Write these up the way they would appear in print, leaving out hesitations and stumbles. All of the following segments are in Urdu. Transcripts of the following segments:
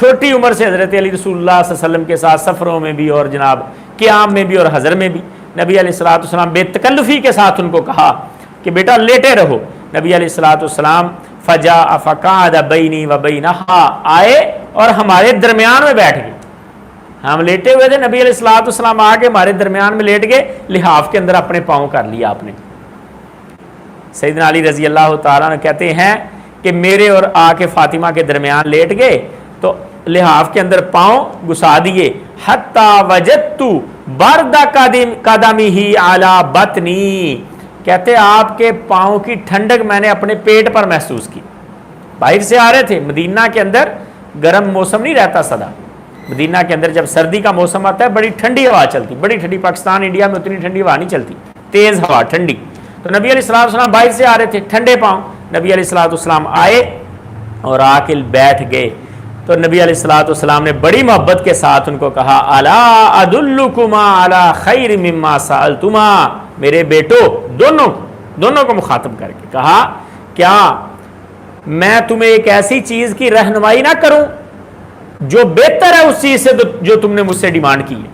چھوٹی عمر سے حضرت علی رسول اللہ صلی اللہ علیہ وسلم کے ساتھ سفروں میں بھی اور جناب قیام میں بھی اور حضر میں بھی نبی علیہ الصلوۃ والسلام بے تکلفی کے ساتھ ان کو کہا کہ بیٹا لیٹے رہو. نبی علیہ الصلوۃ والسلام فجاء فقعد بینی و بینہا آئے اور ہمارے درمیان میں بیٹھ گئے. ہم لیٹے ہوئے تھے, نبی علیہ الصلوۃ والسلام آ کے ہمارے درمیان میں لیٹ گئے, لحاف کے اندر اپنے پاؤں کر لیا آپ نے. سیدنا علی رضی اللہ تعالیٰ عنہ کہتے ہیں کہ میرے اور آ کے فاطمہ کے درمیان لیٹ گئے تو لحاف کے اندر پاؤں گھسا دیے. حتی وجدت برد قدمہ علی بطنی, کہتے آپ کے پاؤں کی ٹھنڈک میں نے اپنے پیٹ پر محسوس کی. باہر سے آ رہے تھے, مدینہ کے اندر گرم موسم نہیں رہتا سدا. مدینہ کے اندر جب سردی کا موسم آتا ہے بڑی ٹھنڈی ہوا چلتی, بڑی ٹھنڈی. پاکستان انڈیا میں اتنی ٹھنڈی ہوا نہیں چلتی, تیز ہوا ٹھنڈی. تو نبی علیہ الصلوۃ والسلام باہر سے آ رہے تھے ٹھنڈے پاؤں. نبی علیہ الصلوۃ والسلام آئے اور آ کے بیٹھ گئے. تو نبی علیہ الصلوۃ والسلام نے بڑی محبت کے ساتھ ان کو کہا الا ادلکما علی خیر مما سألتما, میرے بیٹو دونوں کو مخاطب کر کے کہا کیا میں تمہیں ایک ایسی چیز کی رہنمائی نہ کروں جو بہتر ہے اس چیز سے جو تم نے مجھ سے ڈیمانڈ کی ہے,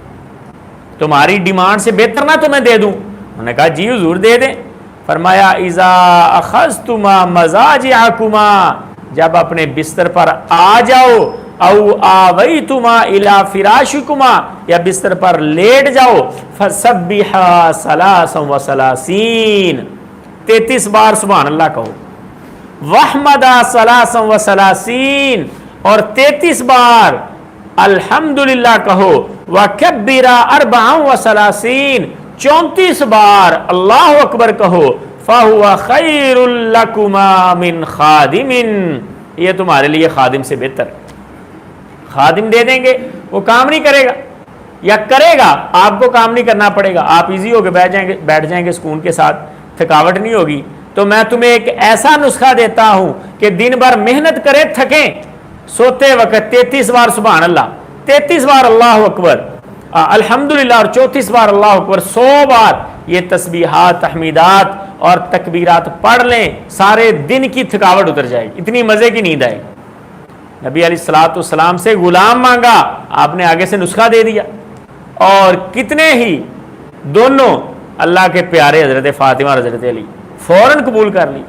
تمہاری ڈیمانڈ سے بہتر نہ تمہیں دے دوں. انہوں نے کہا جی حضور دے دیں. فرمایا اذا اخذتما مضاجعکما, جب اپنے بستر پر آ جاؤ, او آویتما الی فراشکما, یا بستر پر لیٹ جاؤ, فسبحا 33 33 بار سبحان اللہ کہو, وحمدا 33 اور 33 بار الحمدللہ کہو, وکبرا 34 34 بار اللہ اکبر کہو, فَهُوَ خَيْرٌ لَكُمَا مِنْ خَادِمٍ, یہ تمہارے لیے خادم سے بہتر ہے. خادم دے دیں گے وہ کام نہیں کرے گا, یا کرے گا آپ کو کام نہیں کرنا پڑے گا, آپ ایزی ہو کے بیٹھ جائیں گے سکون کے ساتھ, تھکاوٹ نہیں ہوگی. تو میں تمہیں ایک ایسا نسخہ دیتا ہوں کہ دن بھر محنت کرے تھکیں, سوتے وقت 33 بار سبحان اللہ, 33 بار اللہ اکبر الحمدللہ اور 34 بار اللہ اکبر, 100 بار یہ تسبیحات تحمیدات اور تکبیرات پڑھ لیں, سارے دن کی تھکاوٹ اتر جائے گی, اتنی مزے کی نیند آئے گی. نبی علیہ الصلوۃ والسلام سے غلام مانگا, آپ نے آگے سے نسخہ دے دیا, اور کتنے ہی دونوں اللہ کے پیارے حضرت فاطمہ اور حضرت علی فوراً قبول کر لی.